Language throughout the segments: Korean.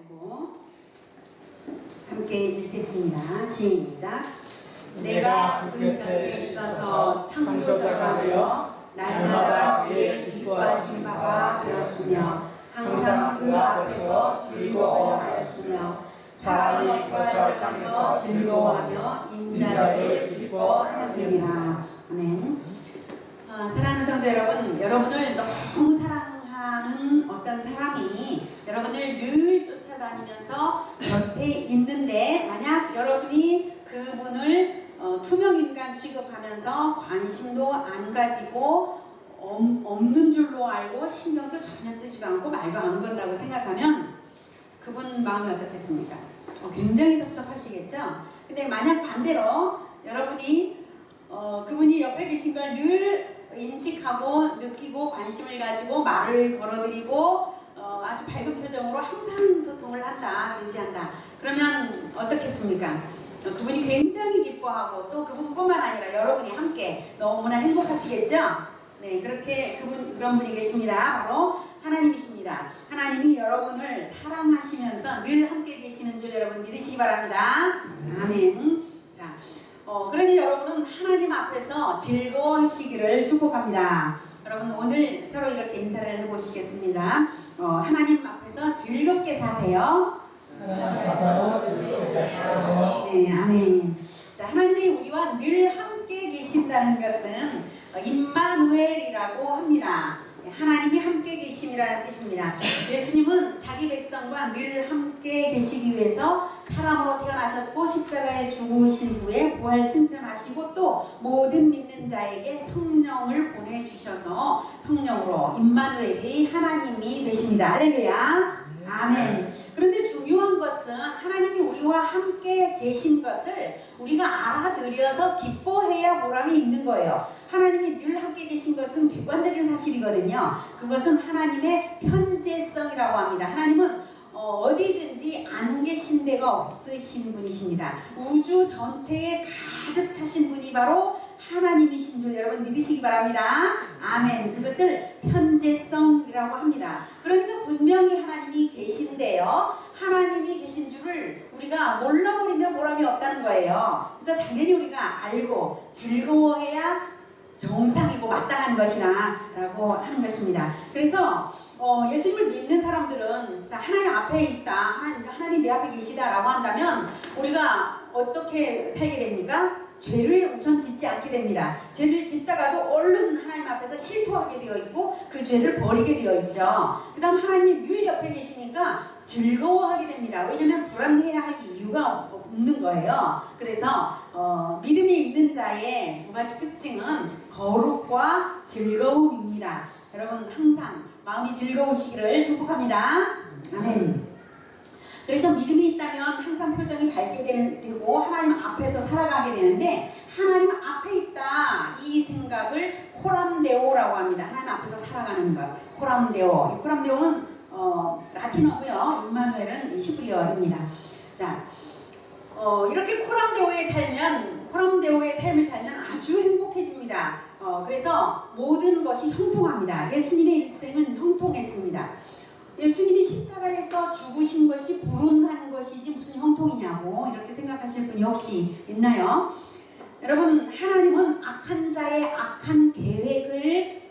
보고 함께 읽겠습니다. 시작. 내가 그 곁에 있어서 창조자가 되어 날마다 그의 기뻐하신 바가 되었으며 항상 그 앞에서 즐거워하였으며 사람이 거처할 땅에서 즐거워하며 인자를 기뻐하느니라. 아멘. 사랑하는 성도 여러분, 여러분을 너무 사랑하는 어떤 사람이 여러분을 늘 쫓아다니면서 곁에 있는데, 만약 여러분이 그분을 투명인간 취급하면서 관심도 안 가지고 없는 줄로 알고 신경도 전혀 쓰지도 않고 말도 안 건다고 생각하면 그분 마음이 어떻겠습니까? 굉장히 섭섭하시겠죠? 근데 만약 반대로 여러분이 그분이 옆에 계신 걸 늘 인식하고 느끼고 관심을 가지고 말을 걸어드리고 아주 밝은 표정으로 항상 소통을 한다, 교제한다. 그러면 어떻겠습니까? 그분이 굉장히 기뻐하고 또 그분뿐만 아니라 여러분이 함께 너무나 행복하시겠죠? 네, 그렇게 그런 분이 계십니다. 바로 하나님이십니다. 하나님이 여러분을 사랑하시면서 늘 함께 계시는 줄 여러분 믿으시기 바랍니다. 아멘. 자, 그러니 여러분은 하나님 앞에서 즐거워하시기를 축복합니다. 여러분 오늘 서로 이렇게 인사를 해보시겠습니다. 하나님 앞에서 즐겁게 사세요. 네, 아멘. 자, 하나님이 우리와 늘 함께 계신다는 것은 임마누엘이라고 합니다. 하나님이 함께 계심이라는 뜻입니다. 예수님은 자기 백성과 늘 함께 계시기 위해서 사람으로 태어나셨고 십자가에 죽으신 후에 부활 승천하시고 또 모든 믿는 자에게 성령을 보내주셔서 성령으로 임마누엘이 하나님이 되십니다. 할렐루야. 아멘. 그런데 중요한 것은 하나님이 우리와 함께 계신 것을 우리가 알아들여서 기뻐해야 보람이 있는 거예요. 하나님이 늘 함께 계신 것은 객관적인 사실이거든요. 그것은 하나님의 편재성이라고 합니다. 하나님은 어디든지 안 계신 데가 없으신 분이십니다. 우주 전체에 가득 차신 분이 바로 하나님이신 줄 여러분 믿으시기 바랍니다. 아멘. 그것을 편재성이라고 합니다. 그러니까 분명히 하나님이 계신데요, 하나님이 계신 줄을 우리가 몰라버리면 보람이 없다는 거예요. 그래서 당연히 우리가 알고 즐거워해야 정상이고 마땅한 것이나 라고 하는 것입니다. 그래서 예수님을 믿는 사람들은 자, 하나님 앞에 있다, 하나님 내 앞에 계시다 라고 한다면 우리가 어떻게 살게 됩니까? 죄를 우선 짓지 않게 됩니다. 죄를 짓다가도 얼른 하나님 앞에서 실토하게 되어 있고 그 죄를 버리게 되어 있죠. 그 다음 하나님이 늘 옆에 계시니까 즐거워하게 됩니다. 왜냐하면 불안해야 할 이유가 없는 거예요. 그래서 믿음이 있는 자의 두 가지 특징은 거룩과 즐거움입니다. 여러분 항상 마음이 즐거우시기를 축복합니다. 아멘. 그래서 믿음이 있다면 항상 표정이 밝게 되고 하나님 앞에서 살아가게 되는데, 하나님 앞에 있다 이 생각을 코람데오라고 합니다. 하나님 앞에서 살아가는 것, 코람데오. 이 코람데오는 라틴어고요. 임마누엘은 히브리어입니다. 자, 이렇게 코람데오의 삶을 살면 아주 행복해집니다. 그래서 모든 것이 형통합니다. 예수님의 일생은 형통했습니다. 예수님이 십자가에서 죽으신 것이 불운한 것이지 무슨 형통이냐고 이렇게 생각하실 분이 혹시 있나요? 여러분, 하나님은 악한 자의 악한 계획을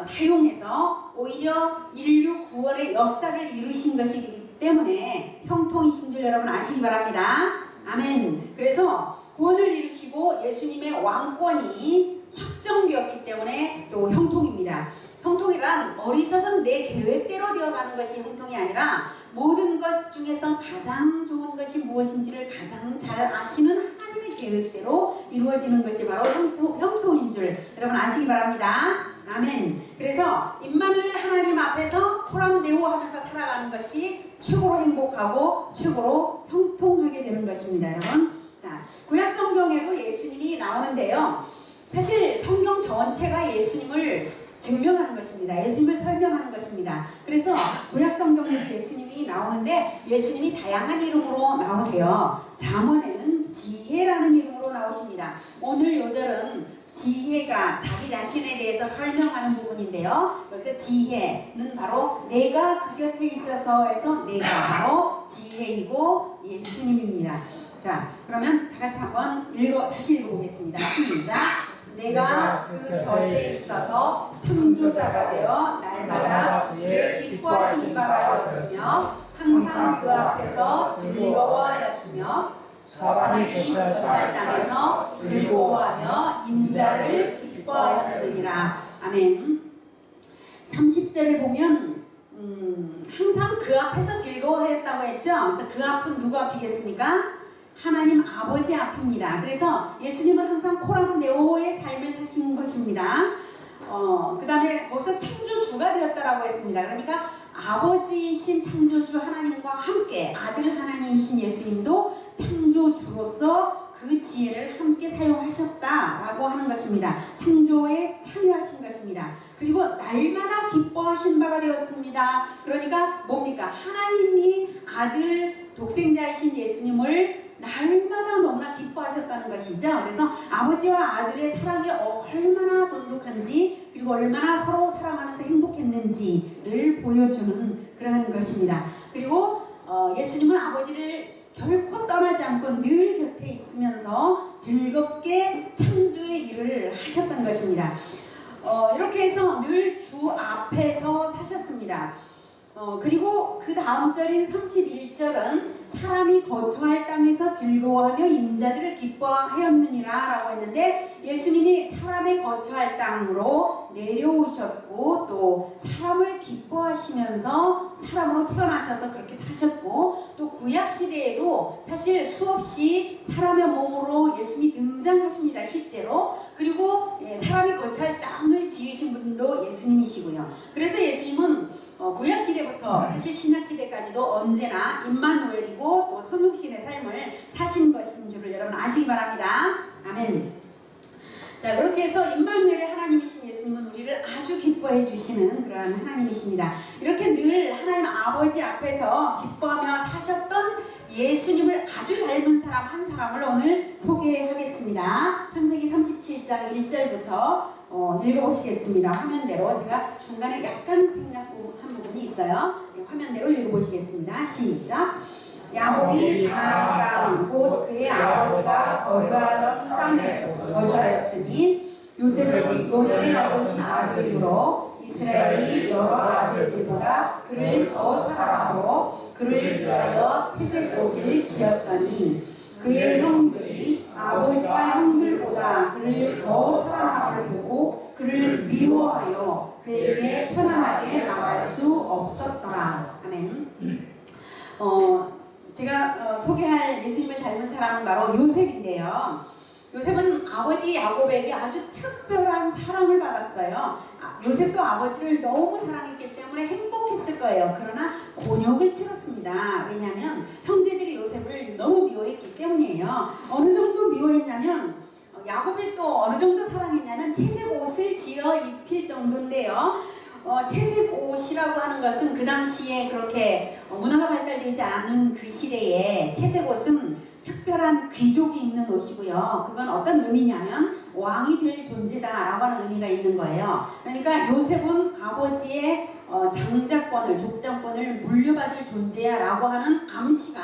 사용해서 오히려 인류 구원의 역사를 이루신 것이기 때문에 형통이신 줄 여러분 아시기 바랍니다. 아멘. 그래서 구원을 이루시고 예수님의 왕권이 확정되었기 때문에 또 형통입니다. 형통이란 어리석은 내 계획대로 되어가는 것이 형통이 아니라 모든 것 중에서 가장 좋은 것이 무엇인지를 가장 잘 아시는 하나님의 계획대로 이루어지는 것이 바로 형통인 줄 여러분 아시기 바랍니다. 아멘. 그래서 임마누엘 하나님 앞에서 코람데오 하면서 살아가는 것이 최고로 행복하고 최고로 형통하게 되는 것입니다. 여러분, 자, 구약 성경에도 예수님이 나오는데요, 사실 성경 전체가 예수님을 증명하는 것입니다. 예수님을 설명하는 것입니다. 그래서 구약 성경에도 예수님이 나오는데 예수님이 다양한 이름으로 나오세요. 잠언에는 지혜라는 이름으로 나오십니다. 오늘 요절은 지혜가 자기 자신에 대해서 설명하는 부분인데요. 여기서 지혜는 바로 내가 그 곁에 있어서에서 내가 바로 지혜이고 예수님입니다. 자, 그러면 다 같이 한번 다시 읽어보겠습니다. 시작. 내가 그 곁에 있어서 창조자가 되어 날마다 그의 기뻐하신 바가 되었으며 항상 그 앞에서 즐거워하였으며 사람이 거처할 땅에서 즐거워하며 인자를 기뻐하였느니라. 아멘. 30절을 보면 항상 그 앞에서 즐거워하였다고 했죠. 그래서 그 앞은 누구 앞이겠습니까? 하나님 아버지 앞입니다. 그래서 예수님은 항상 코람네오의 삶을 사신 것입니다. 그 다음에 거기서 창조주가 되었다라고 했습니다. 그러니까 아버지이신 창조주 하나님과 함께 아들 하나님이신 예수님도 창조주로서 그 지혜를 함께 사용하셨다라고 하는 것입니다. 창조에 참여하신 것입니다. 그리고 날마다 기뻐하신 바가 되었습니다. 그러니까 뭡니까? 하나님이 아들 독생자이신 예수님을 날마다 너무나 기뻐하셨다는 것이죠. 그래서 아버지와 아들의 사랑이 얼마나 돈독한지 그리고 얼마나 서로 사랑하면서 행복했는지를 보여주는 그러한 것입니다. 그리고 예수님은 아버지를 결코 떠나지 않고 늘 곁에 있으면서 즐겁게 창조의 일을 하셨던 것입니다. 이렇게 해서 늘 주 앞에서 사셨습니다. 그리고 그 다음 절인 31절은 사람이 거처할 땅에서 즐거워하며 인자들을 기뻐하였느니라 라고 했는데 예수님이 사람의 거처할 땅으로 내려오셨고 또 사람을 기뻐하시면서 사람으로 태어나셔서 그렇게 사셨고 또 구약시대에도 사실 수없이 사람의 몸으로 예수님이 등장하십니다. 실제로. 그리고 사람이 거처할 땅을 지으신 분도 예수님이시고요. 그래서 예수님은 구약시대부터 사실 신약시대까지도 언제나 임마누엘이고 또 성육신의 삶을 사신 것인 줄을 여러분 아시기 바랍니다. 아멘. 자, 그렇게 해서 임마누엘의 하나님이신 예수님은 우리를 아주 기뻐해 주시는 그러한 하나님이십니다. 이렇게 늘 하나님 아버지 앞에서 기뻐하며 사셨던 예수님을 아주 닮은 사람 한 사람을 오늘 소개하겠습니다. 창세기 37장 1절부터 읽어보시겠습니다. 화면대로 제가 중간에 약간 생략한 부분이 있어요. 화면대로 읽어보시겠습니다. 시작. 야곱이 가나안 땅 곧 그의 아버지가 거류하던 땅에서 거주하였으니 요셉은 노년에 얻은 아들이므로 이스라엘이 여러 아들들보다 그를 더 사랑하고 그를 위하여 채색 옷을 지었더니 그의 형들이 아버지가 형들보다 그를 더 사랑함을 보고 그를 미워하여 그에게 편안하게 말할 수 없었더라. 아멘. 제가 소개할 예수님을 닮은 사람은 바로 요셉인데요. 요셉은 아버지 야곱에게 아주 특별한 사랑을 받았어요. 요셉도 아버지를 너무 사랑했기 때문에 행복했을 거예요. 그러나 곤욕을 치렀습니다. 왜냐하면 형제들이 요셉을 너무 미워했기 때문이에요. 어느 정도 미워했냐면 야곱이 또 어느 정도 사랑했냐면 채색 옷을 지어 입힐 정도인데요. 채색 옷이라고 하는 것은 그 당시에 그렇게 문화가 발달되지 않은 그 시대에 채색 옷은 특별한 귀족이 입는 옷이고요. 그건 어떤 의미냐면 왕이 될 존재다라고 하는 의미가 있는 거예요. 그러니까 요셉은 아버지의 장자권을, 족장권을 물려받을 존재야라고 하는 암시가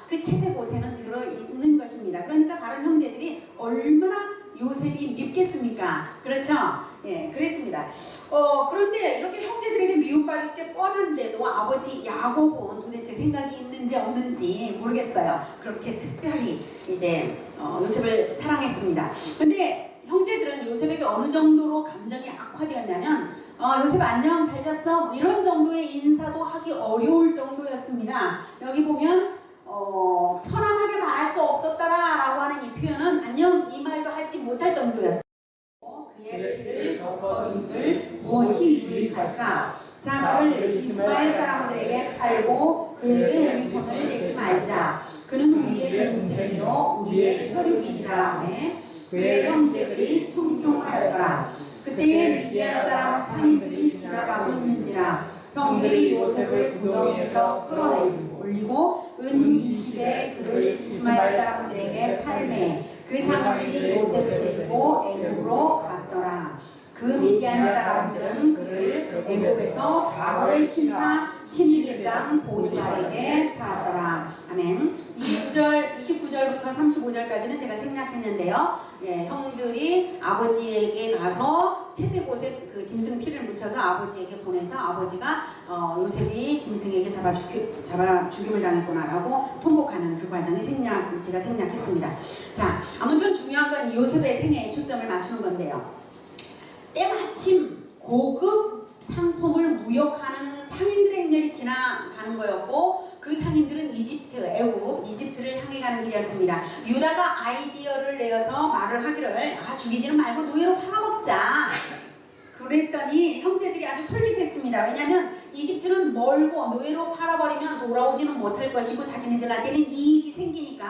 그 채색 옷에는 들어있는 것입니다. 그러니까 다른 형제들이 얼마나 요셉이 밉겠습니까? 그렇죠? 예, 그랬습니다. 그런데 이렇게 형제들에게 미움받을 게 뻔한데도 아버지 야곱은 도대체 생각이 있는지 없는지 모르겠어요. 그렇게 특별히 이제 요셉을 사랑했습니다. 근데 형제들은 요셉에게 어느 정도로 감정이 악화되었냐면 요셉 안녕 잘 잤어? 이런 정도의 인사도 하기 어려울 정도였습니다. 여기 보면 편안하게 말할 수 없었더라 라고 하는 이 표현은 안녕 이 말도 하지 못할 정도였다. 그의 피를 덮어둔들 무엇이 유익할까? 자, 그를 이스마엘 사람들에게 팔고 그에게 우리 손을 내지 말자. 그는 우리의 동생이요 우리의 혈육이니라. 그의 형제들이 청종하였더라. 그때에 미디안 사람 상인들이 지나가고 있는지라 형들이 요셉을 무더기에서 끌어내고 올리고 은 20에 그를 이스마엘 사람들에게 팔매 그 상인들이 요셉을 데리고 애굽으로 갔더라. 그 미디안 사람들은 그를 애굽에서 바로의 신하 친위대장 보디발에게 팔았더라. 아멘. 29절부터 35절까지는 제가 생략했는데요. 예, 형들이 아버지에게 가서 채색옷에 그 짐승 피를 묻혀서 아버지에게 보내서 아버지가 요셉이 짐승에게 잡아 죽임을 당했구나라고 통곡하는 그 과정이 제가 생략했습니다. 자, 아무튼 중요한 건 요셉의 생애에 초점을 맞추는 건데요. 때마침 고급 상품을 무역하는 상인들의 행렬이 지나가는 거였고, 그 상인들은 이집트를 향해 가는 길이었습니다. 유다가 아이디어를 내어서 말을 하기를, 죽이지는 말고 노예로 팔아먹자. 그랬더니 형제들이 아주 솔깃했습니다. 왜냐하면 이집트는 멀고 노예로 팔아버리면 돌아오지는 못할 것이고 자기네들한테는 이익이 생기니까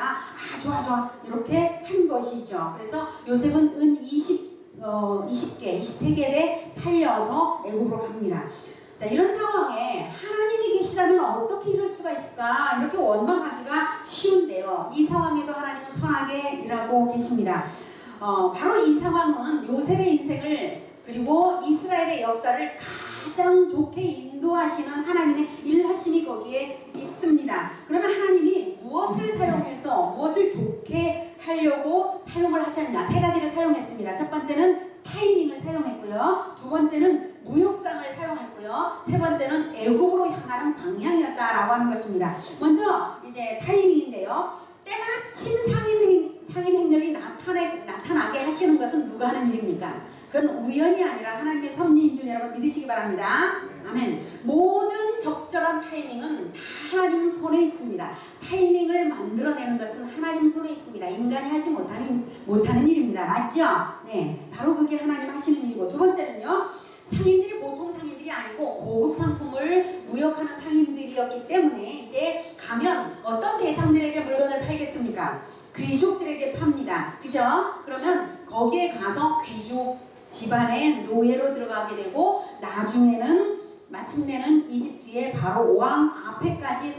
좋아 이렇게 한 것이죠. 그래서 요셉은 은 23개를 팔려서 애굽으로 갑니다. 자, 이런 상황에 하나님이 계시다면 어떻게 이럴 수가 있을까? 이렇게 원망하기가 쉬운데요. 이 상황에도 하나님은 선하게 일하고 계십니다. 바로 이 상황은 요셉의 인생을 그리고 이스라엘의 역사를 가장 좋게 인도하시는 하나님의 일하심이 거기에 있습니다. 그러면 하나님이 무엇을 사용해서 무엇을 좋게 하려고 사용을 하셨냐? 세 가지를 사용했습니다. 첫 번째는 타이밍을 사용했고요. 두 번째는 무역상을 사용했고요. 세 번째는 애굽으로 향하는 방향이었다라고 하는 것입니다. 먼저 이제 타이밍인데요. 때마침 상인 행렬이 나타나게 하시는 것은 누가 하는 일입니까? 그건 우연이 아니라 하나님의 섭리인 줄 여러분 믿으시기 바랍니다. 아멘. 모든 적절한 타이밍은 다 하나님 손에 있습니다. 타이밍을 만들어내는 것은 하나님 손에 있습니다. 인간이 하지 못하는 일입니다. 맞죠? 네, 바로 그게 하나님 하시는 일이고, 두 번째는요, 상인들이 보통 상인들이 아니고 고급 상품을 무역하는 상인들이었기 때문에 이제 가면 어떤 대상들에게 물건을 팔겠습니까? 귀족들에게 팝니다. 그죠? 그러면 거기에 가서 귀족 집안의 노예로 들어가게 되고, 마침내는 이집트의 바로 왕 앞에까지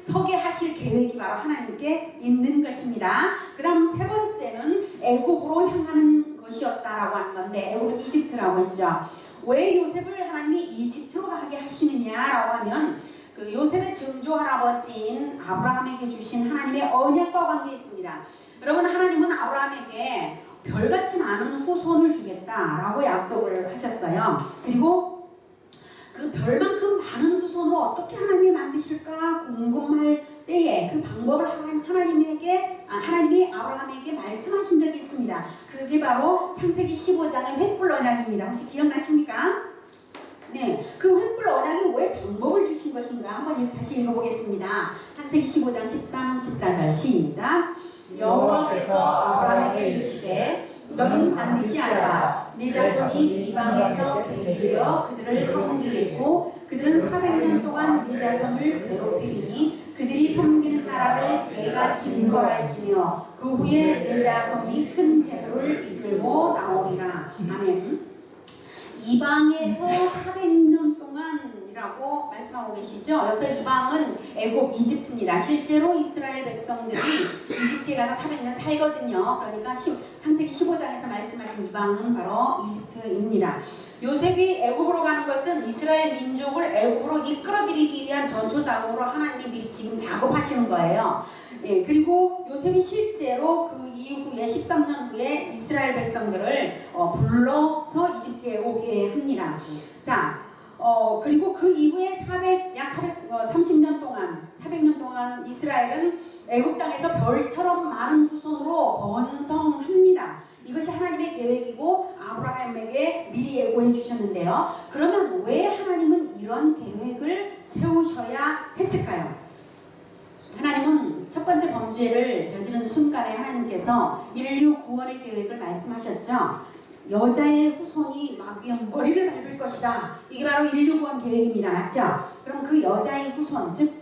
서게 하실 계획이 바로 하나님께 있는 것입니다. 그 다음 세 번째는 애굽으로 향하는 것이었다라고 하는 건데, 애굽은 이집트라고 했죠. 왜 요셉을 하나님이 이집트로 가게 하시느냐라고 하면, 그 요셉의 증조 할아버지인 아브라함에게 주신 하나님의 언약과 관계에 있습니다. 여러분, 하나님은 아브라함에게 별같이 많은 후손을 주겠다라고 약속을 하셨어요. 그리고 그 별만큼 많은 후손으로 어떻게 하나님이 만드실까 궁금할 때에 그 방법을 하나님이 아브라함에게 말씀하신 적이 있습니다. 그게 바로 창세기 15장의 횃불 언약입니다. 혹시 기억나십니까? 네, 그 횃불 언약이 왜 방법을 주신 것인가 한번 다시 읽어보겠습니다. 창세기 15장 13, 14절 시작. 여호와께서 아브라함에게 이르시되 너는 반드시 알라. 네 자손이 이방에서 계기되어 그들을 섬기겠고 그들은 400년 동안 네 자손을 괴롭히리니 그들이 섬기는 나라를 내가 증거할지며 그 후에 네 자손이 큰 재물을 이끌고 나오리라. 아멘. 이방에서 400년 동안이라고 말씀하고 계시죠. 여기서 이방은 애굽, 이집트입니다. 실제로 이스라엘 백성들이 이집트에 가서 400년 살거든요. 그러니까 창세기 15장에서 말씀하신 이방은 바로 이집트입니다. 요셉이 애굽으로 가는 것은 이스라엘 민족을 애굽으로 이끌어들이기 위한 전초 작업으로 하나님이 미리 지금 작업하시는 거예요. 예, 그리고 요셉이 실제로 그 이후에 13년 후에 이스라엘 백성들을 불러서 이집트에 오게 합니다. 자, 그리고 그 이후에 400년 동안 이스라엘은 애굽 땅에서 별처럼 많은 후손으로 번성합니다. 이것이 하나님의 계획이고 아브라함에게 미리 예고해 주셨는데요. 그러면 왜 하나님은 이런 계획을 세우셔야 했을까요? 하나님은 첫 번째 범죄를 저지른 순간에 하나님께서 인류 구원의 계획을 말씀하셨죠. 여자의 후손이 마귀의 머리를 밟을 것이다. 이게 바로 인류 구원 계획입니다. 맞죠? 그럼 그 여자의 후손, 즉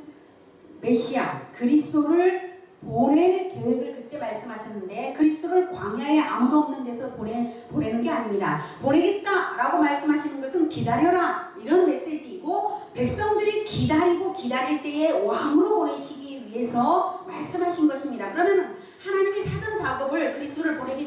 메시아 그리스도를 보낼 계획을 그때 말씀하셨는데, 그리스도를 광야에 아무도 없는 데서 보내는 게 아닙니다. 보내겠다라고 말씀하시는 것은 기다려라 이런 메시지이고, 백성들이 기다릴 때에 왕으로 보내시기 위해서 말씀하신 것입니다. 그러면 하나님이 사전 작업을 그리스도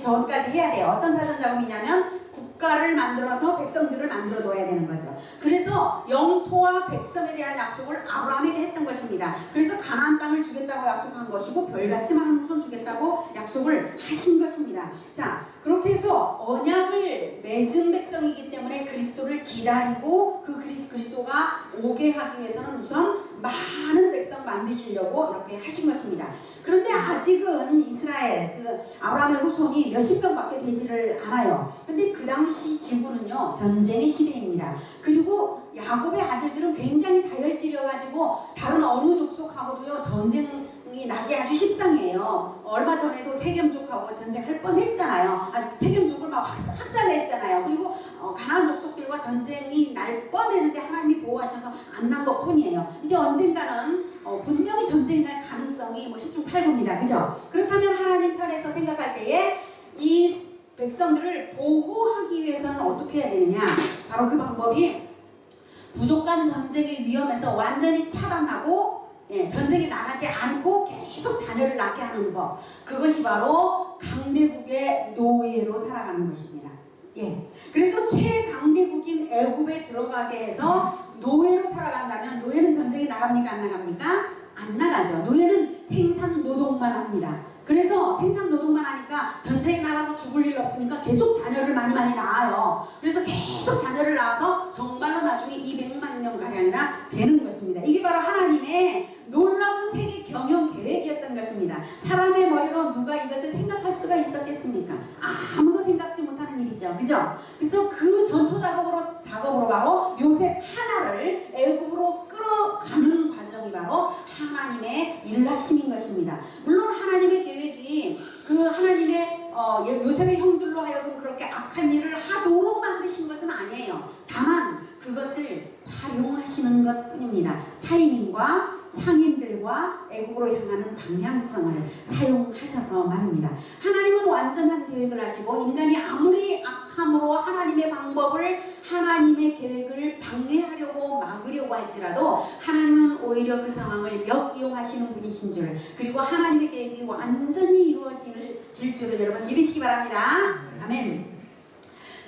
전까지 해야 돼요. 어떤 사전 작업이냐면 국가를 만들어서 백성들을 만들어 둬야 되는 거죠. 그래서 영토와 백성에 대한 약속을 아브라함에게 했던 것입니다. 그래서 가나안 땅을 주겠다고 약속한 것이고 별같이 많은 후손 주겠다고 약속을 하신 것입니다. 자, 그렇게 해서 언약을 맺은 백성이기 때문에 그리스도를 기다리고 그 그리스도가 오게 하기 위해서는 우선 많은 백성 만드시려고 이렇게 하신 것입니다. 그런데 아직은 이스라엘 아브라함의 후손이 몇십 명밖에 되지를 않아요. 근데 그 당시 지구는요 전쟁의 시대입니다. 그리고 야곱의 아들들은 굉장히 다혈질이어가지고 다른 어느 족속하고도요 전쟁이 나기 아주 십상이에요. 얼마 전에도 세겜족하고 전쟁할 뻔했잖아요. 세겜족을 막 학살했잖아요. 그리고 가나안 족속들과 전쟁이 날 뻔했는데 하나님이 보호하셔서 안 난 것뿐이에요. 이제 언젠가는 분명히 전쟁이 날 가능성이 10중 8구입니다. 그죠? 그렇다면 하나님 편에서 생각할 때에 이 백성들을 보호하기 위해서는 어떻게 해야 되느냐? 바로 그 방법이 부족한 전쟁의 위험에서 완전히 차단하고 전쟁에 나가지 않고 계속 자녀를 낳게 하는 법. 그것이 바로 강대국의 노예로 살아가는 것입니다. 그래서 최강대국인 애굽에 들어가게 해서 노예로 살아간다면 노예는 전쟁에 나갑니까? 안 나갑니까? 안 나가죠. 노예는 생산 노동만 합니다. 그래서 생산 노동만 하니까 전쟁에 나가서 죽을 일 없으니까 계속 자녀를 많이 낳아요. 그래서 계속 자녀를 낳아서 정말로 나중에 200만 명가량이나 되는 것입니다. 이게 바로 하나님의 놀라운 세계 경영 계획이었던 것입니다. 사람의 머리로 누가 이것을 생각할 수가 있었겠습니까? 아무도 생각지 못하는 일이죠. 그죠? 그래서 그 전초 작업으로 바로 요셉 하나를 애굽으로 끌어가는 과정이 바로 하나님의 일하심인 것입니다. 물론 하나님의 계획이 그 하나님의 요셉의 형들로 하여금 그렇게 악한 일을 하도록 만드신 것은 아니에요. 다만 그것을 활용하시는 것 뿐입니다. 타이밍과 상인들과 애국으로 향하는 방향성을 사용하셔서 말입니다. 하나님은 완전한 계획을 하시고 인간이 아무리 악함으로 하나님의 방법을 하나님의 계획을 방해하려고 막으려고 할지라도 하나님은 오히려 그 상황을 역이용하시는 분이신 줄, 그리고 하나님의 계획이 완전히 이루어질 줄을 여러분 믿으시기 바랍니다. 아멘.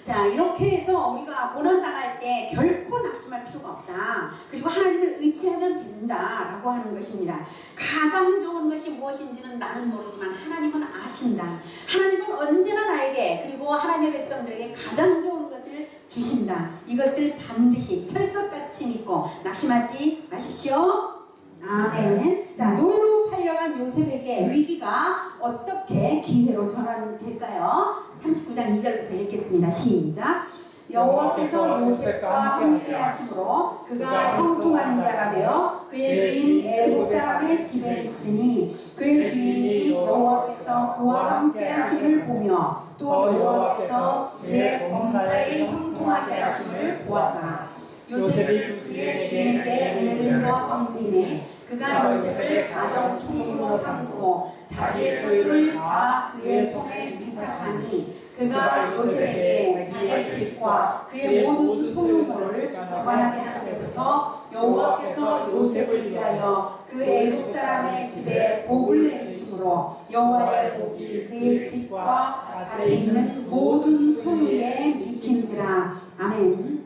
자, 이렇게 해서 우리가 고난당할 때 결코 낙심할 필요가 없다. 그리고 하나님을 의지하면 된다라고 하는 것입니다. 가장 좋은 것이 무엇인지는 나는 모르지만 하나님은 아신다. 하나님은 언제나 나에게 그리고 하나님의 백성들에게 가장 좋은 것을 주신다. 이것을 반드시 철석같이 믿고 낙심하지 마십시오. 아멘. 자, 노예로 팔려간 요셉에게 위기가 어떻게 기회로 전환될까요? 39장 2절부터 읽겠습니다. 시작. 여호와께서 요셉과 함께 하심으로 그가 형통한 자가 되어 그의 주인 애굽 사람의 집에 있으니 그의 주인이 여호와께서 그와 함께 하심을 보며 또 여호와께서 그의 범사에 형통하게 하심을 보았더라. 요셉이 그의 주인에게 은혜를 입어 섬기매 그가 요셉을 가정 총무로 삼고 자기의 소유를 다 그의 손에 위탁하니 그가 요셉에게 자기의 집과 그의 모든 소유물을 주관하게 하는 때부터 여호와께서 요셉을 위하여 그 애굽 사람의 집에 복을 내리심으로 여호와의 복이 그의 집과 밭에 있는 모든 소유에 미친지라. 아멘.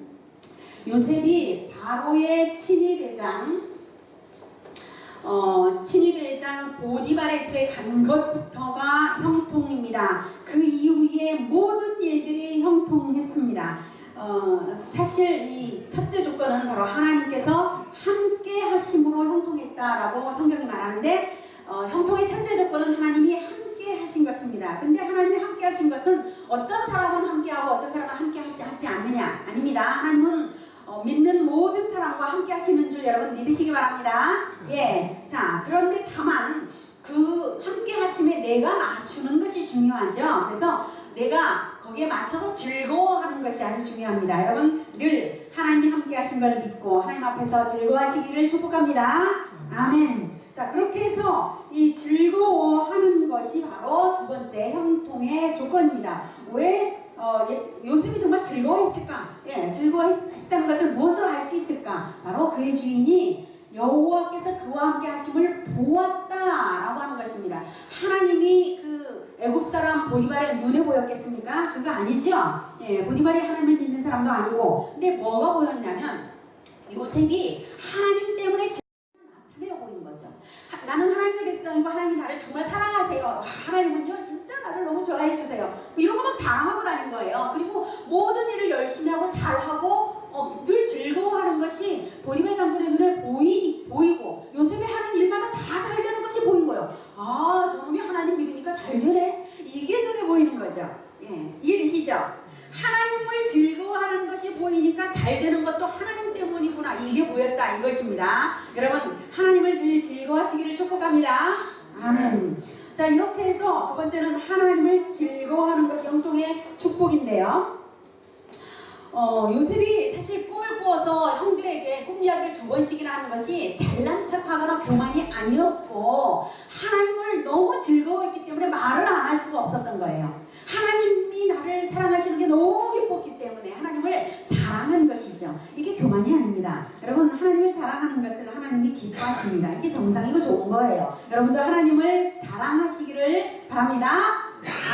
요셉이 바로의 친위대장 보디발의 집에 간 것부터가 형통입니다. 그 이후에 모든 일들이 형통했습니다. 사실 이 첫째 조건은 바로 하나님께서 함께 하심으로 형통했다라고 성경이 말하는데 형통의 첫째 조건은 하나님이 함께 하신 것입니다. 근데 하나님이 함께 하신 것은 어떤 사람은 함께하고 어떤 사람은 함께 하지 않느냐? 아닙니다. 하나님은 믿는 모든 사람과 함께 하시는 줄 여러분 믿으시기 바랍니다. 자, 그런데 다만 그 함께 하심에 내가 맞추는 것이 중요하죠. 그래서 내가 거기에 맞춰서 즐거워하는 것이 아주 중요합니다. 여러분 늘 하나님이 함께 하신 걸 믿고 하나님 앞에서 즐거워하시기를 축복합니다. 아멘. 자, 그렇게 해서 이 즐거워하는 것이 바로 두 번째 형통의 조건입니다. 왜 요셉이 정말 즐거워했을까? 즐거워했다는 것을 무엇으로 알 수 있을까? 바로 그의 주인이 여호와께서 그와 함께 하심을 보았다라고 하는 것입니다. 하나님이 그 애굽 사람 보디발의 눈에 보였겠습니까? 그거 아니죠. 예, 보디발이 하나님을 믿는 사람도 아니고, 근데 뭐가 보였냐면 요셉이 하나님 때문에 나타내어 보인 거죠. 나는 하나님의 백성이고 하나님이 나를 정말 사랑하세요. 와, 하나님은요 진짜 나를 너무 좋아해 주세요. 뭐 이런 것만 자랑하고 다닌 거예요. 그리고 모든 일을 열심히 하고 잘하고 늘 즐거워하는 것이 보디발 장군의 눈에 보이고 요셉이 하는 일마다 다 잘 되는 것이 보인 거예요. 아, 저놈이 하나님 믿으니까 잘 되네. 이게 눈에 보이는 거죠. 예, 이해되시죠? 하나님을 즐거워하는 것이 보이니까 잘 되는 것도 하나님 때문이구나. 이게 보였다 이것입니다. 여러분 하나님을 늘 즐거워하시기를 축복합니다. 아멘. 자, 이렇게 해서 두 번째는 하나님을 즐거워하는 것이 영통의 축복인데요. 요셉이 사실 꿈을 꾸어서 형들에게 꿈 이야기를 2번씩이나 하는 것이 잘난 척하거나 교만이 아니었고 하나님을 너무 즐거워했기 때문에 말을 안 할 수가 없었던 거예요. 하나님이 나를 사랑하시는 게 너무 기뻤기 때문에 하나님을 자랑한 것이죠. 이게 교만이 아닙니다. 여러분 하나님을 자랑하는 것을 하나님이 기뻐하십니다. 이게 정상이고 좋은 거예요. 여러분도 하나님을 자랑하시기를 바랍니다.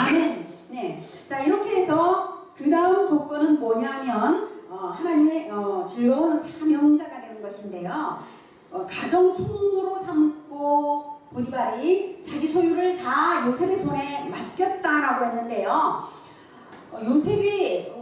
아멘. 네, 자 이렇게 해서 그 다음 조건은 뭐냐면 하나님의 즐거운 사명자가 되는 것인데요. 가정 총무로 삼고 보디발이 자기 소유를 다 요셉의 손에 맡겼다라고 했는데요. 요셉이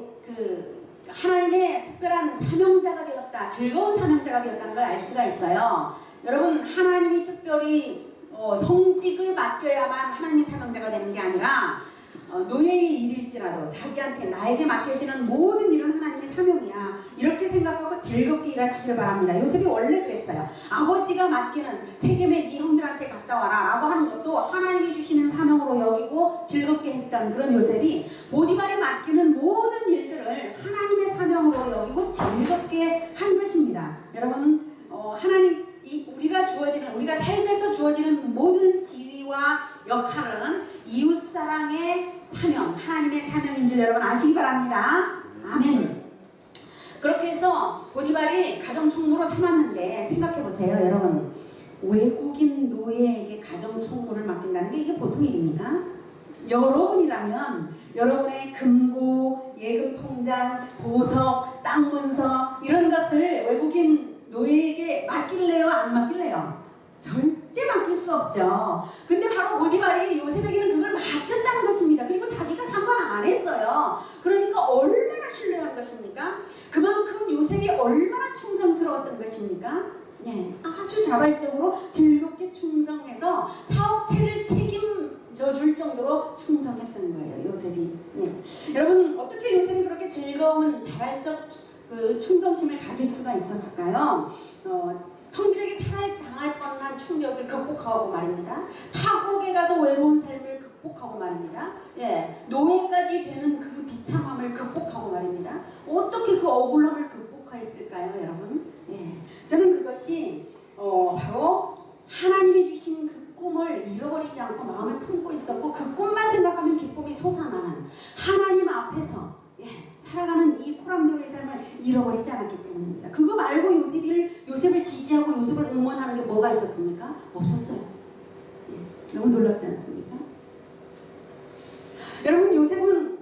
하나님의 특별한 사명자가 되었다, 즐거운 사명자가 되었다는 걸 알 수가 있어요. 여러분 하나님이 특별히 성직을 맡겨야만 하나님의 사명자가 되는 게 아니라 노예의 일일지라도 자기한테 나에게 맡겨지는 모든 일은 하나님의 사명이야 이렇게 생각하고 즐겁게 일하시길 바랍니다. 요셉이 원래 그랬어요. 아버지가 맡기는 세겜의 네 형들한테 갔다 와라 라고 하는 것도 하나님이 주시는 사명으로 여기고 즐겁게 했던 그런 요셉이 보디발이 맡기는 모든 일들을 하나님의 사명으로 여기고 즐겁게 한 것입니다. 여러분 우리가 삶에서 주어지는 모든 지위와 역할은 이웃사랑의 사명, 하나님의 사명인 줄 여러분 아시기 바랍니다. 아멘. 그렇게 해서 보디발이 가정총무로 삼았는데 생각해보세요. 여러분 외국인 노예에게 가정총무를 맡긴다는 게 이게 보통 일입니까? 여러분이라면 여러분의 금고, 예금통장, 보석, 땅 문서 이런 것을 외국인 노예에게 맡길래요? 안 맡길래요? 절대 맡길 수 없죠. 근데 바로 보디발이 요셉에게는 그걸 맡겼다는 것입니다. 그리고 자기가 상관 안 했어요. 그러니까 얼마나 신뢰한 것입니까? 그만큼 요셉이 얼마나 충성스러웠던 것입니까? 네, 아주 자발적으로 즐겁게 충성해서 사업체를 책임져 줄 정도로 충성했던 거예요. 요셉이. 네. 여러분 어떻게 요셉이 그렇게 즐거운 자발적 충성심을 가질 수가 있었을까요? 형들에게 살해당할 뻔한 충격을 극복하고 말입니다. 타국에 가서 외로운 삶을 극복하고 말입니다. 예, 노예까지 되는 그 비참함을 극복하고 말입니다. 어떻게 그 억울함을 극복했을까요, 여러분? 예, 저는 그것이 바로 하나님이 주신 그 꿈을 잃어버리지 않고 마음에 품고 있었고 그 꿈만 생각하면 기쁨이 솟아나는 하나님 앞에서 살아가는 이 코람데오의 삶을 잃어버리지 않았기 때문입니다. 그거 말고 요셉을 지지하고 요셉을 응원하는 게 뭐가 있었습니까? 없었어요. 너무 놀랍지 않습니까? 여러분 요셉은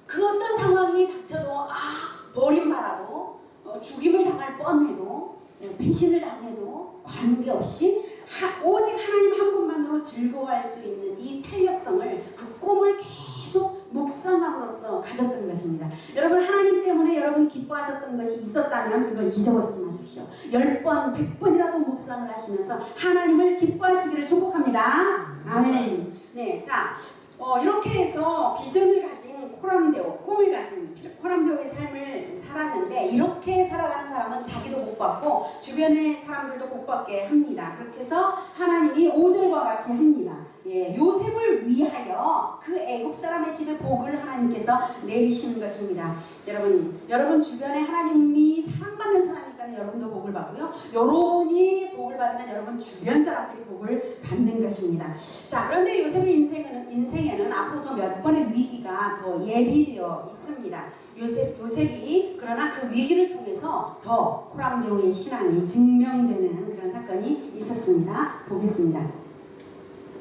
그 어떤 상황이 닥쳐도 버림받아도 죽임을 당할 뻔해도 배신을 당해도 관계없이 오직 하나님 한 분만으로 즐거워할 수 있는 이 탄력성을 그 꿈을 계속 묵상함으로써 가졌던 것입니다. 여러분 하나님 때문에 여러분이 기뻐하셨던 것이 있었다면 그걸 잊어버리지 마십시오. 10번, 100번이라도 묵상을 하시면서 하나님을 기뻐하시기를 축복합니다. 아멘. 네, 자 이렇게 해서 비전을 가진 코람데오, 꿈을 가진 코람데오의 삶을 살았는데 이렇게 살아가는 사람은 자기도 복 받고 주변의 사람들도 복 받게 합니다. 그렇게 해서 하나님이 5절과 같이 합니다. 요셉을 위하여 그 애굽 사람의 집에 복을 하나님께서 내리시는 것입니다. 여러분 주변에 하나님이 사랑받는 사람이 있다면 여러분도 복을 받고요. 여러분이 복을 받으면 여러분 주변 사람들이 복을 받는 것입니다. 자, 그런데 요셉의 인생에는 앞으로 더 몇 번의 위기가 더 예비되어 있습니다. 요셉이 그러나 그 위기를 통해서 더 코람데오의 신앙이 증명되는 그런 사건이 있었습니다. 보겠습니다.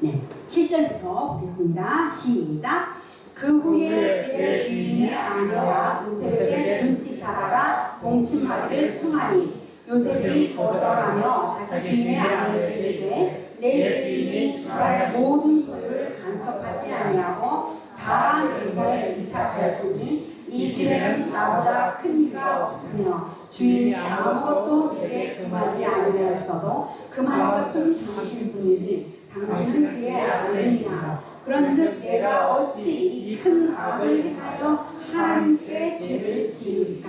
네, 7절부터 보겠습니다. 시작. 그 후에 그의 주인의 아내가 요셉에게 눈짓하다가 동침하기를 청하니 요셉이 거절하며 자기 주인의 아내에게 이르되 내 주인이 주간의 모든 소유를 간섭하지 아니하고 다 내 손에 위탁하였으니 이 집에는 나보다 큰 이가 없으며 주인이 아무것도 내게 금하지 아니하였어도 금한 것은 당신뿐이니 당신은 그의 아내이나 그런즉 내가 어찌 이 큰 악을 행하여 하나님께 죄를 지을까.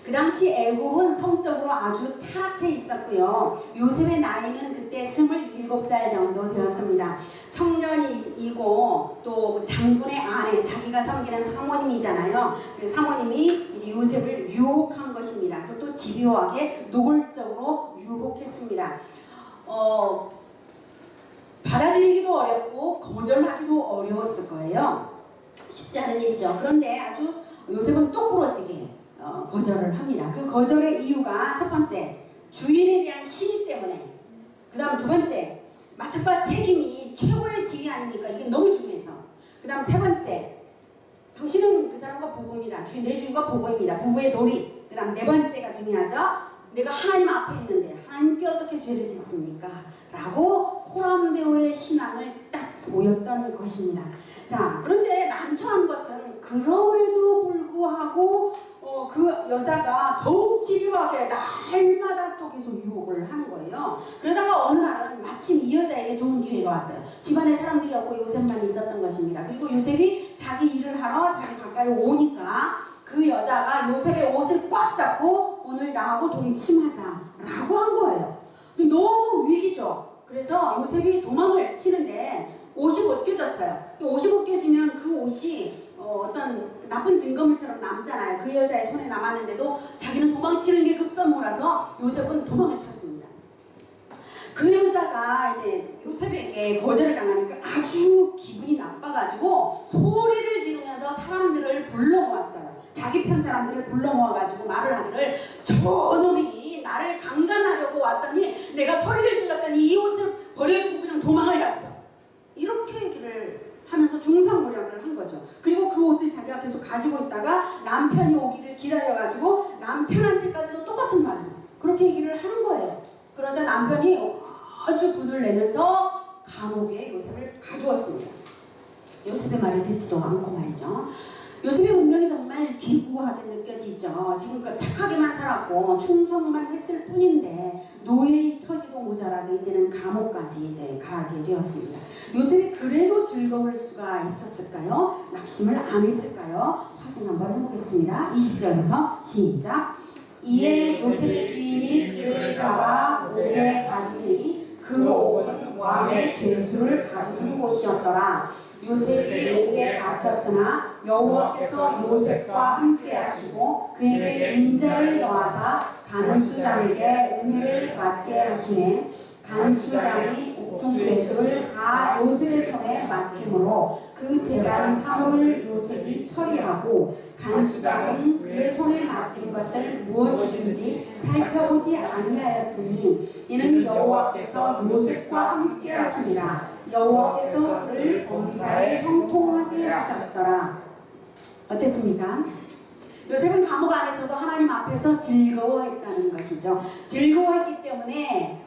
그 당시 애굽은 성적으로 아주 타락해 있었고요. 요셉의 나이는 그때 27살 정도 되었습니다. 청년이고 또 장군의 아내, 자기가 섬기는 사모님이잖아요. 그 사모님이 이제 요셉을 유혹한 것입니다. 그것도 집요하게 노골적으로 유혹했습니다. 받아들이기도 어렵고 거절하기도 어려웠을 거예요. 쉽지 않은 일이죠. 그런데 아주 요셉은 똑부러지게 거절을 합니다. 그 거절의 이유가 첫 번째, 주인에 대한 신의 때문에. 그 다음 두 번째, 맡아볼 책임이 최고의 지위 아닙니까? 이게 너무 중요해서. 그 다음 세 번째, 당신은 그 사람과 부부입니다. 내 주인과 부부입니다. 부부의 도리. 그 다음 네 번째가 중요하죠. 내가 하나님 앞에 있는데 하나님께 어떻게 죄를 짓습니까? 라고 호람데오의 신앙을 딱 보였던 것입니다. 자, 그런데 난처한 것은 그럼에도 불구하고 그 여자가 더욱 집요하게 날마다 또 계속 유혹을 하는 거예요. 그러다가 어느 날은 마침 이 여자에게 좋은 기회가 왔어요. 집안에 사람들이 없고 요셉만 있었던 것입니다. 그리고 요셉이 자기 일을 하러 자기 가까이 오니까 그 여자가 요셉의 옷을 꽉 잡고 오늘 나하고 동침하자라고 한 거예요. 너무 위기죠. 그래서 요셉이 도망을 치는데 옷이 벗겨졌어요. 옷이 벗겨지면 그 옷이 어떤 나쁜 증거물처럼 남잖아요. 그 여자의 손에 남았는데도 자기는 도망치는 게 급선무라서 요셉은 도망을 쳤습니다. 그 여자가 이제 요셉에게 거절을 당하니까 아주 기분이 나빠가지고 소리를 지르면서 사람들을 불러 모았어요. 자기 편 사람들을 불러 모아가지고 말을 하기를 저놈이 나를 강간하려고 왔더니 내가 소리를 질렀더니 이 옷을 버려두고 그냥 도망을 갔어. 이렇게 얘기를 하면서 중상모략을 한 거죠. 그리고 그 옷을 자기가 계속 가지고 있다가 남편이 오기를 기다려가지고 남편한테까지도 똑같은 말을 그렇게 얘기를 하는 거예요. 그러자 남편이 아주 분을 내면서 감옥에 요셉을 가두었습니다. 요셉의 말을 듣지도 않고 말이죠. 요셉의 운명이 정말 기구하게 느껴지죠. 지금껏 착하게만 살았고 충성만 했을 뿐인데 노예의 처지도 모자라서 이제는 감옥까지 이제 가게 되었습니다. 요셉이 그래도 즐거울 수가 있었을까요? 낙심을 안 했을까요? 확인 한번 해보겠습니다. 20절부터 시작. 이에 요셉의 주인이 그를 잡아 옥에 가두니 그 옥은 왕의 죄수를 가두는 곳이었더라. 요셉이 옥에 갇혔으나 여호와께서 요셉과 함께 하시고 그에게 인자를 더하사 간수장에게 은혜를 받게 하시네. 간수장이 옥중 죄수를 다 요셉의 손에 맡김으로 그 재반 사물을 요셉이 처리하고 간수장은 그의 손에 맡긴 것을 무엇이든지 살펴보지 아니하였으니 이는 여호와께서 요셉과 함께 하시니라. 여호와께서 그를 범사에 형통하게 하셨더라. 어땠습니까? 요셉은 감옥 안에서도 하나님 앞에서 즐거워했다는 것이죠. 즐거워했기 때문에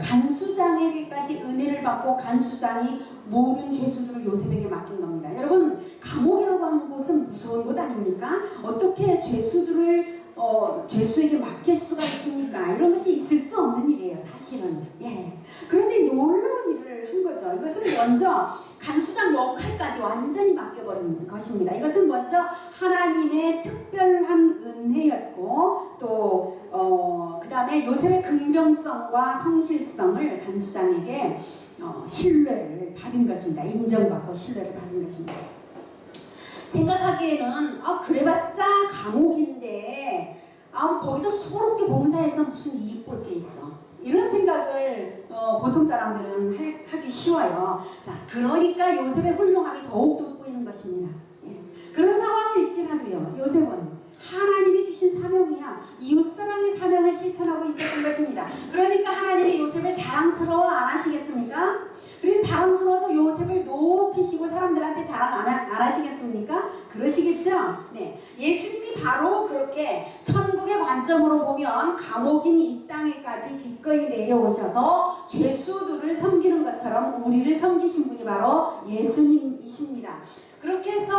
간수장에게까지 은혜를 받고 간수장이 모든 죄수들을 요셉에게 맡긴 겁니다. 여러분, 감옥이라고 하는 곳은 무서운 곳 아닙니까? 어떻게 죄수들을 죄수에게 맡길 수가 있습니까? 이런 것이 있을 수 없는 일이에요, 사실은. 그런데 놀라운 일을 한 거죠. 이것은 먼저 간수장 역할까지 완전히 맡겨버린 것입니다. 이것은 먼저 하나님의 특별한 은혜였고 또 그 다음에 요셉의 긍정성과 성실성을 간수장에게 신뢰를 받은 것입니다. 인정받고 신뢰를 받은 것입니다. 생각하기에는 그래봤자 감옥인데 거기서 수고롭게 봉사해서 무슨 이익 볼 게 있어. 이런 생각을 보통 사람들은 하기 쉬워요. 자, 그러니까 요셉의 훌륭함이 더욱 돋보이는 것입니다. 그런 상황일지라도요, 요셉은 하나님이 주신 사명이야. 이웃사랑의 사명을 실천하고 있었던 것입니다. 그러니까 하나님이 요셉을 자랑스러워 안 하시겠습니까? 그래서 자랑스러워서 요셉을 높이시고 사람들한테 자랑 안 하시겠습니까? 그러시겠죠? 네. 예수님이 바로 그렇게 천국의 관점으로 보면 감옥인 이 땅에까지 기꺼이 내려오셔서 죄수들을 섬기는 것처럼 우리를 섬기신 분이 바로 예수님이십니다. 그렇게 해서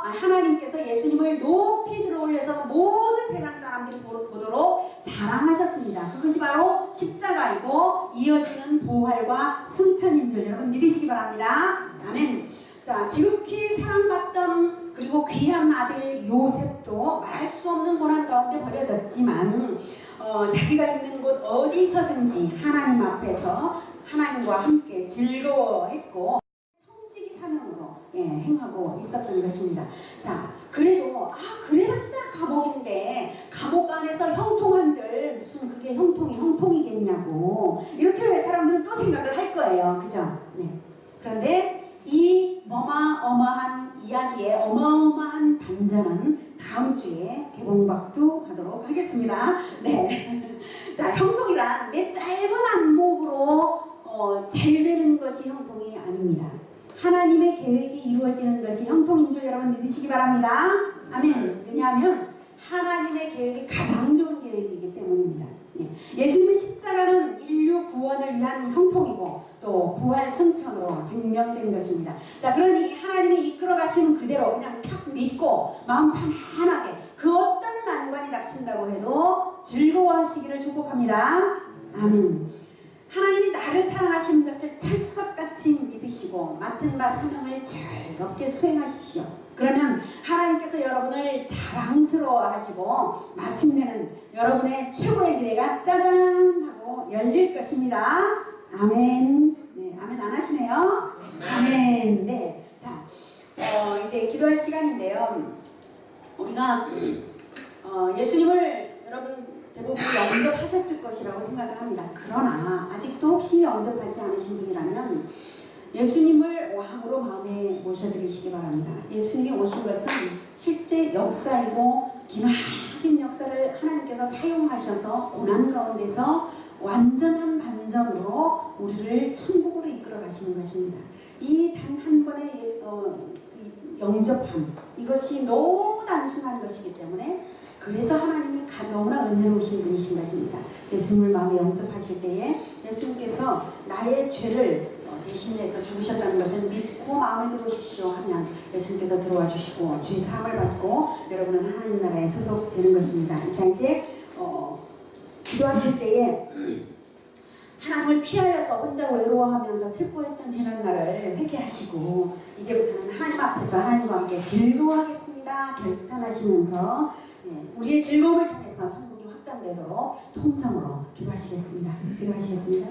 하나님께서 예수님을 높이 들어올려서 모든 세상 사람들이 보도록 자랑하셨습니다. 그것이 바로 십자가이고 이어지는 부활과 승천인 줄 여러분 믿으시기 바랍니다. 아멘. 자, 지극히 사랑받던 그리고 귀한 아들 요셉도 말할 수 없는 고난 가운데 버려졌지만 자기가 있는 곳 어디서든지 하나님 앞에서 하나님과 함께 즐거워했고 청지기 사명으로 행하고 있었던 것입니다. 자, 그래도 그래봤자 감옥인데 감옥 안에서 형통한들 무슨 그게 형통이겠냐고 이렇게 사람들은 또 생각을 할 거예요. 그죠? 네. 그런데 이 어마어마한 이야기의 어마어마한 반전은 다음 주에 개봉박두 하도록 하겠습니다. 네. 자, 형통이란 내 짧은 안목으로 잘 되는 것이 형통이 아닙니다. 하나님의 계획이 이루어지는 것이 형통인 줄 여러분 믿으시기 바랍니다. 아멘. 왜냐하면 하나님의 계획이 가장 좋은 계획이기 때문입니다. 예수님의 십자가는 인류 구원을 위한 형통이고 또 부활 승천으로 증명된 것입니다. 자, 그러니 하나님이 이끌어 가시는 그대로 그냥 탁 믿고 마음 편안하게 그 어떤 난관이 닥친다고 해도 즐거워하시기를 축복합니다. 아멘. 하나님이 나를 사랑하시는 것을 철석같이 믿으시고 맡은 바 사명을 즐겁게 수행하십시오. 그러면 하나님께서 여러분을 자랑스러워하시고 마침내는 여러분의 최고의 미래가 짜잔 하고 열릴 것입니다. 아멘. 네, 아멘 안 하시네요. 아멘. 네, 자, 이제 기도할 시간인데요. 우리가 예수님을 여러분 대부분 영접하셨을 것이라고 생각을 합니다. 그러나 아직도 혹시 영접하지 않으신 분이라면 예수님을 왕으로 마음에 모셔드리시기 바랍니다. 예수님이 오신 것은 실제 역사이고 기나긴 역사를 하나님께서 사용하셔서 고난 가운데서 완전한 반전으로 우리를 천국으로 이끌어 가시는 것입니다. 이 단 한 번의 영접함 이것이 너무 단순한 것이기 때문에 그래서 하나님이 너무나 은혜로우신 분이신 것입니다. 예수님을 마음에 영접하실 때에 예수님께서 나의 죄를 대신해서 죽으셨다는 것을 믿고 마음에 들어오십시오 하면 예수님께서 들어와 주시고 죄 사함을 받고 여러분은 하나님 나라에 소속되는 것입니다. 자, 이제 기도하실 때에 하나님을 피하여서 혼자 외로워하면서 슬퍼했던 지난날을 회개하시고 이제부터는 하나님 앞에서 하나님과 함께 즐거워하겠습니다 결단하시면서 우리의 즐거움을 통해서 천국이 확장되도록 통성으로 기도하시겠습니다. 기도하시겠습니다.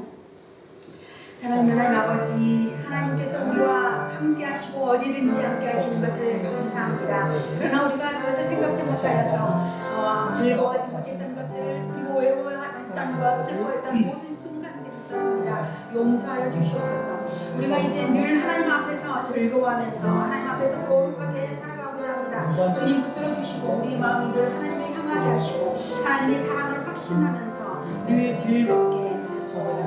사랑하는 하나님 아버지, 하나님께서 우리와 함께 하시고 어디든지 함께 하시는 것을 감사합니다. 그러나 우리가 그것을 생각지 못하여서 즐거워하지 못했던 것들 그리고 외로워했던 것, 슬퍼했던 모든 순간들이 있었습니다. 용서하여 주시옵소서. 우리가 이제 늘 하나님 앞에서 즐거워하면서 하나님 앞에서 거룩하게 살아가고자 합니다. 주님 붙들어 주시고 우리 마음이 늘 하나님을 향하게 하시고 하나님의 사랑을 확신하면서 늘 즐겁게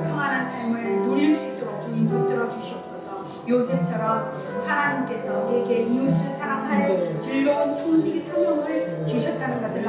평안한 삶을 누릴 수 있도록 주님 붙들어 주시옵소서. 요셉처럼 하나님께서 우리에게 이웃을 사랑할 즐거운 청지기 사명을 주셨다는 것을